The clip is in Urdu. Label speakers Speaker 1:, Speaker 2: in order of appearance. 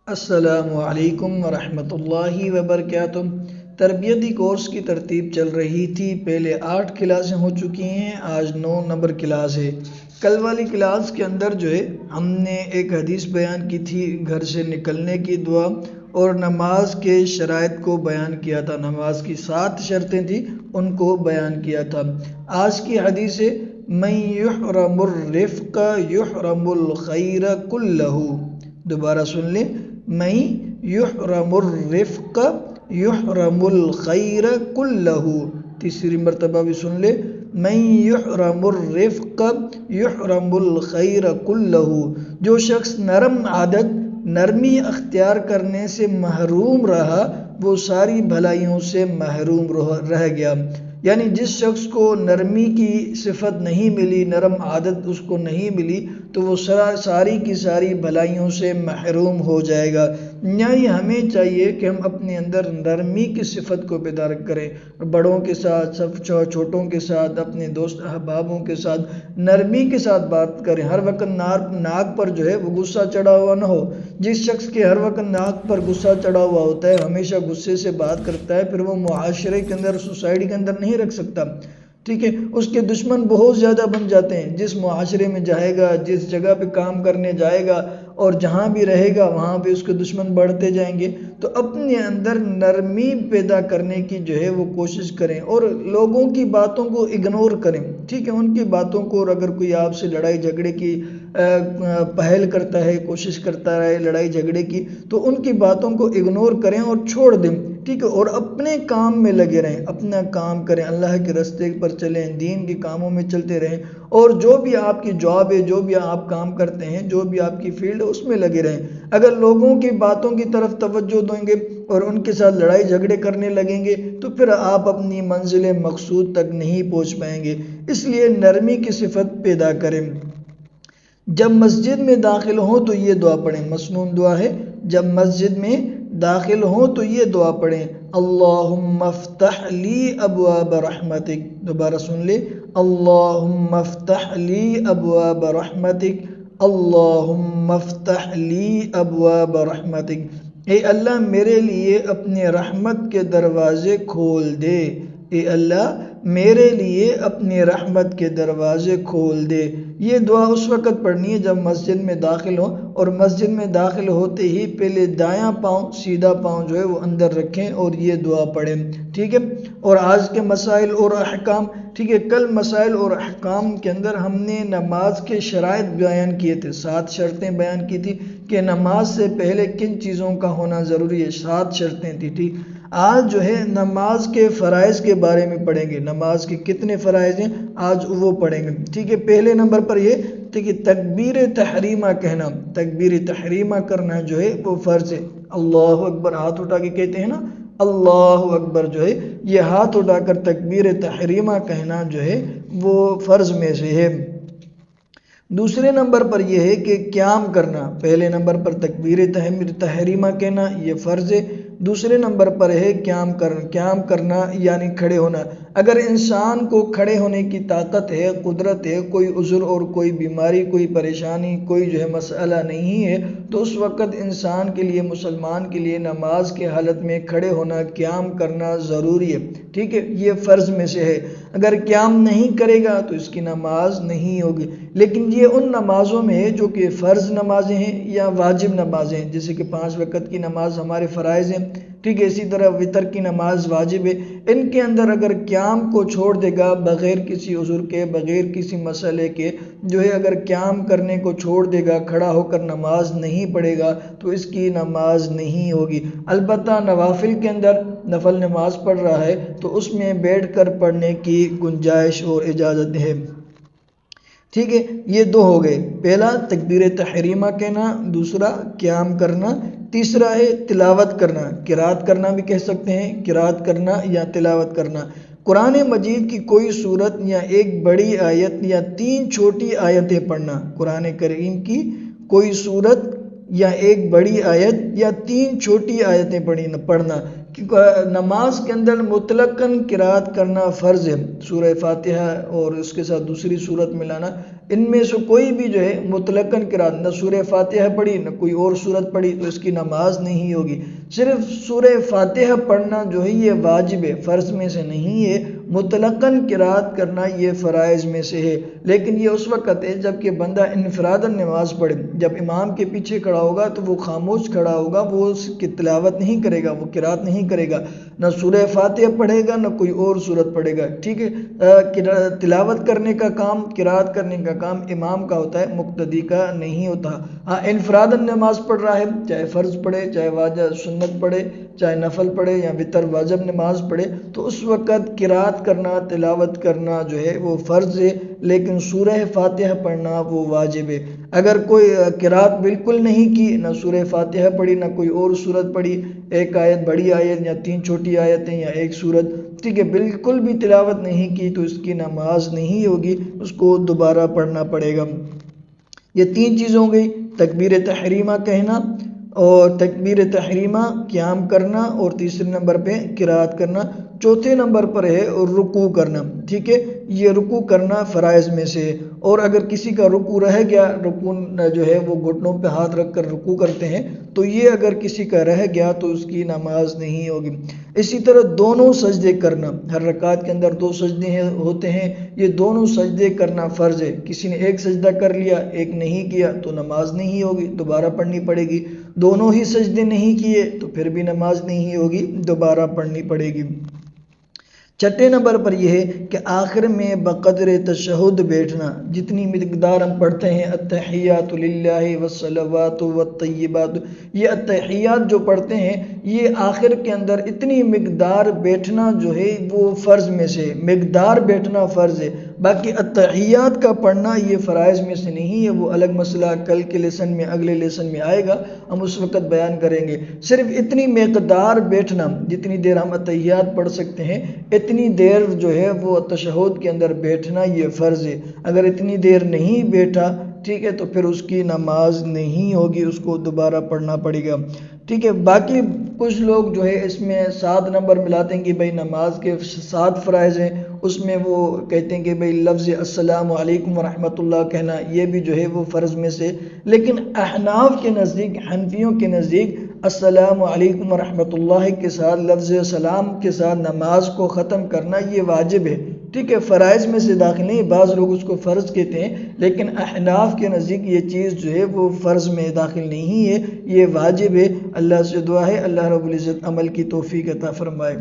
Speaker 1: السلام علیکم ورحمۃ اللہ وبرکاتہ۔ تربیتی کورس کی ترتیب چل رہی تھی، پہلے 8 کلاسیں ہو چکی ہیں، آج 9 نمبر کلاس ہے۔ کل والی کلاس کے اندر ہم نے ایک حدیث بیان کی تھی، گھر سے نکلنے کی دعا اور نماز کے شرائط کو بیان کیا تھا، نماز کی 7 شرطیں تھیں ان کو بیان کیا تھا۔ آج کی حدیث ہے من یحرم الرفق یحرم الخیر کلہ، دوبارہ سن لیں، من یحرم الرفق یحرم الخیر کلہ، تیسری مرتبہ بھی سن لے، من یحرم الرفق یحرم الخیر کلہ، جو شخص نرم عادت نرمی اختیار کرنے سے محروم رہا وہ ساری بھلائیوں سے محروم رہ گیا۔ یعنی جس شخص کو نرمی کی صفت نہیں ملی، نرم عادت اس کو نہیں ملی، تو وہ ساری کی ساری بھلائیوں سے محروم ہو جائے گا۔ یعنی ہمیں چاہیے کہ ہم اپنے اندر نرمی کی صفت کو بیدار کریں، بڑوں کے ساتھ، سب چھوٹوں کے ساتھ، اپنے دوست احبابوں کے ساتھ نرمی کے ساتھ بات کریں۔ ہر وقت ناک پر وہ غصہ چڑھا ہوا نہ ہو۔ جس شخص کے ہر وقت ناک پر غصہ چڑھا ہوا ہوتا ہے، ہمیشہ غصے سے بات کرتا ہے، پھر وہ معاشرے کے اندر، سوسائٹی کے اندر نہیں رکھ سکتا، ٹھیک ہے، اس کے دشمن بہت زیادہ بن جاتے ہیں۔ جس معاشرے میں جائے گا، جس جگہ پہ کام کرنے جائے گا اور جہاں بھی رہے گا وہاں پہ اس کے دشمن بڑھتے جائیں گے۔ تو اپنے اندر نرمی پیدا کرنے کی وہ کوشش کریں اور لوگوں کی باتوں کو اگنور کریں، ٹھیک ہے، ان کی باتوں کو، اور اگر کوئی آپ سے لڑائی جھگڑے کی پہل کرتا ہے، کوشش کرتا رہے لڑائی جھگڑے کی، تو ان کی باتوں کو اگنور کریں اور چھوڑ دیں، ٹھیک ہے، اور اپنے کام میں لگے رہیں، اپنا کام کریں، اللہ کے راستے پر چلیں، دین کے کاموں میں چلتے رہیں، اور جو بھی آپ کی جاب ہے، جو بھی آپ کام کرتے ہیں، جو بھی آپ کی فیلڈ ہے اس میں لگے رہیں۔ اگر لوگوں کی باتوں کی طرف توجہ دیں گے اور ان کے ساتھ لڑائی جھگڑے کرنے لگیں گے تو پھر آپ اپنی منزل مقصود تک نہیں پہنچ پائیں گے۔ اس لیے نرمی کی صفت پیدا کریں۔ جب مسجد میں داخل ہوں تو یہ دعا پڑھیں، مسنون دعا ہے، جب مسجد میں داخل ہوں تو یہ دعا پڑھیں، اللہم افتح لی ابواب رحمتک، دوبارہ سن لے، اللہم افتح لی ابواب رحمتک، اللہم افتح لی ابواب رحمتک، اے اللہ میرے لیے اپنے رحمت کے دروازے کھول دے، اے اللہ میرے لیے اپنی رحمت کے دروازے کھول دے۔ یہ دعا اس وقت پڑھنی ہے جب مسجد میں داخل ہو، اور مسجد میں داخل ہوتے ہی پہلے دایاں پاؤں، سیدھا پاؤں وہ اندر رکھیں اور یہ دعا پڑھیں، ٹھیک ہے۔ اور آج کے مسائل اور احکام، ٹھیک ہے، کل مسائل اور احکام کے اندر ہم نے نماز کے شرائط بیان کیے تھے، 7 شرطیں بیان کی تھی کہ نماز سے پہلے کن چیزوں کا ہونا ضروری ہے، 7 شرطیں تھی، ٹھیک۔ آج نماز کے فرائض کے بارے میں پڑھیں گے، نماز کے کتنے فرائض ہیں آج وہ پڑھیں گے، ٹھیک ہے۔ پہلے نمبر پر یہ کہ تکبیر تحریمہ کہنا، تکبیر تحریمہ کرنا وہ فرض ہے۔ اللہ اکبر ہاتھ اٹھا کے کہتے ہیں نا، اللہ اکبر یہ ہاتھ اٹھا کر تکبیر تحریمہ کہنا وہ فرض میں سے ہے۔ دوسرے نمبر پر یہ ہے کہ قیام کرنا، پہلے نمبر پر تکبیر تحریمہ کہنا یہ فرض ہے، دوسرے نمبر پر ہے قیام کرنا یعنی کھڑے ہونا۔ اگر انسان کو کھڑے ہونے کی طاقت ہے، قدرت ہے، کوئی عذر اور کوئی بیماری، کوئی پریشانی، کوئی مسئلہ نہیں ہے، تو اس وقت انسان کے لیے، مسلمان کے لیے نماز کے حالت میں کھڑے ہونا، قیام کرنا ضروری ہے، ٹھیک ہے، یہ فرض میں سے ہے۔ اگر قیام نہیں کرے گا تو اس کی نماز نہیں ہوگی۔ لیکن یہ ان نمازوں میں ہے جو کہ فرض نمازیں ہیں یا واجب نمازیں ہیں، جیسے کہ 5 وقت کی نماز ہمارے فرائض ہیں، ٹھیک ہے، اسی طرح وتر کی نماز واجب ہے۔ ان کے اندر اگر قیام کو چھوڑ دے گا بغیر کسی عذر کے، بغیر کسی مسئلے کے، اگر قیام کرنے کو چھوڑ دے گا، کھڑا ہو کر نماز نہیں پڑھے گا تو اس کی نماز نہیں ہوگی۔ البتہ نوافل کے اندر نفل نماز پڑھ رہا ہے تو اس میں بیٹھ کر پڑھنے کی گنجائش اور اجازت ہے، ٹھیک ہے۔ یہ 2 ہو گئے، پہلا تکبیر تحریمہ کہنا، دوسرا قیام کرنا، تیسرا ہے تلاوت کرنا، قرات کرنا بھی کہہ سکتے ہیں، قرات کرنا یا تلاوت کرنا۔ قرآن مجید کی کوئی سورت یا ایک بڑی آیت یا 3 چھوٹی آیتیں پڑھنا، قرآن کریم کی کوئی سورت یا ایک بڑی آیت یا 3 چھوٹی آیتیں پڑھنا. نماز کے اندر مطلقاً قرات کرنا فرض ہے. سورہ فاتحہ اور اس کے ساتھ دوسری سورت ملانا، ان میں سے کوئی بھی جو ہے مطلقاً قرات، نہ سورہ فاتحہ پڑھی نہ کوئی اور سورت پڑھی تو اس کی نماز نہیں ہوگی. صرف سورہ فاتحہ پڑھنا جو ہے یہ واجب ہے، فرض میں سے نہیں ہے. مطلقاً قرات کرنا یہ فرائض میں سے ہے، لیکن یہ اس وقت ہے جب کہ بندہ انفراداً نماز پڑھے. جب امام کے پیچھے کھڑا ہوگا تو وہ خاموش کھڑا ہوگا، وہ اس کی تلاوت نہیں کرے گا، وہ قرات نہیں کرے گا، نہ سورہ فاتحہ پڑھے گا نہ کوئی اور سورت پڑھے گا. ٹھیک ہے، تلاوت کرنے کا کام، قرات کرنے کا کام امام کا ہوتا ہے، مقتدی کا نہیں ہوتا. ہاں انفراداً نماز پڑھ رہا ہے، چاہے فرض پڑھے چاہے واجب سنت پڑھے چاہے نفل پڑھے یا وتر واجب نماز پڑھے، تو اس وقت قرات کرنا، تلاوت کرنا جو ہے وہ فرض ہے، لیکن سورہ فاتحہ پڑھنا وہ واجب ہے. اگر کوئی قرات بالکل نہیں کی، نہ سورہ فاتحہ پڑھی نہ کوئی اور سورت پڑھی، ایک آیت بڑی آیت یا 3 چھوٹی آیتیں یا ایک سورت، ٹھیک ہے، بالکل بھی تلاوت نہیں کی تو اس کی نماز نہیں ہوگی، اس کو دوبارہ پڑھنا پڑے گا. یہ 3 چیزیں ہو گئی: تکبیر تحریمہ کہنا، اور تکبیر تحریمہ قیام کرنا، اور تیسرے نمبر پہ قرات کرنا. چوتھے نمبر پر ہے رکوع کرنا. ٹھیک ہے، یہ رکوع کرنا فرائض میں سے ہے، اور اگر کسی کا رکوع رہ گیا، رکوع جو ہے وہ گھٹنوں پہ ہاتھ رکھ کر رکوع کرتے ہیں، تو یہ اگر کسی کا رہ گیا تو اس کی نماز نہیں ہوگی. اسی طرح دونوں سجدے کرنا، ہر رکعت کے اندر 2 سجدے ہوتے ہیں، یہ دونوں سجدے کرنا فرض ہے. کسی نے ایک سجدہ کر لیا ایک نہیں کیا تو نماز نہیں ہوگی، دوبارہ پڑھنی پڑے گی. دونوں ہی سجدے نہیں کیے تو پھر بھی نماز نہیں ہوگی، دوبارہ پڑھنی پڑے گی. چھٹے نمبر پر یہ ہے کہ آخر میں بقدر تشہد بیٹھنا. جتنی مقدار ہم پڑھتے ہیں التحیات للہ والصلوات والطیبات، یہ التحیات جو پڑھتے ہیں یہ آخر کے اندر اتنی مقدار بیٹھنا جو ہے وہ فرض میں سے، مقدار بیٹھنا فرض ہے. باقی التحیات کا پڑھنا یہ فرائض میں سے نہیں ہے، وہ الگ مسئلہ کل کے لیسن میں، اگلے لیسن میں آئے گا، ہم اس وقت بیان کریں گے. صرف اتنی مقدار بیٹھنا، جتنی دیر ہم التحیات پڑھ سکتے ہیں اتنی دیر جو ہے وہ تشہد کے اندر بیٹھنا یہ فرض ہے. اگر اتنی دیر نہیں بیٹھا، ٹھیک ہے، تو پھر اس کی نماز نہیں ہوگی، اس کو دوبارہ پڑھنا پڑے گا. ٹھیک ہے، باقی کچھ لوگ جو ہے اس میں 7 نمبر ملاتے ہیں کہ بھائی نماز کے 7 فرائض ہیں، اس میں وہ کہتے ہیں کہ بھائی لفظ السلام علیکم ورحمۃ اللہ کہنا یہ بھی جو ہے وہ فرض میں سے. لیکن احناف کے نزدیک، حنفیوں کے نزدیک السلام علیکم ورحمۃ اللہ کے ساتھ لفظ سلام کے ساتھ نماز کو ختم کرنا یہ واجب ہے. ٹھیک ہے، فرائض میں سے داخل نہیں، بعض لوگ اس کو فرض کہتے ہیں، لیکن احناف کے نزدیک یہ چیز جو ہے وہ فرض میں داخل نہیں ہے، یہ واجب ہے. اللہ سے دعا ہے اللہ رب العزت عمل کی توفیق عطا فرمائے.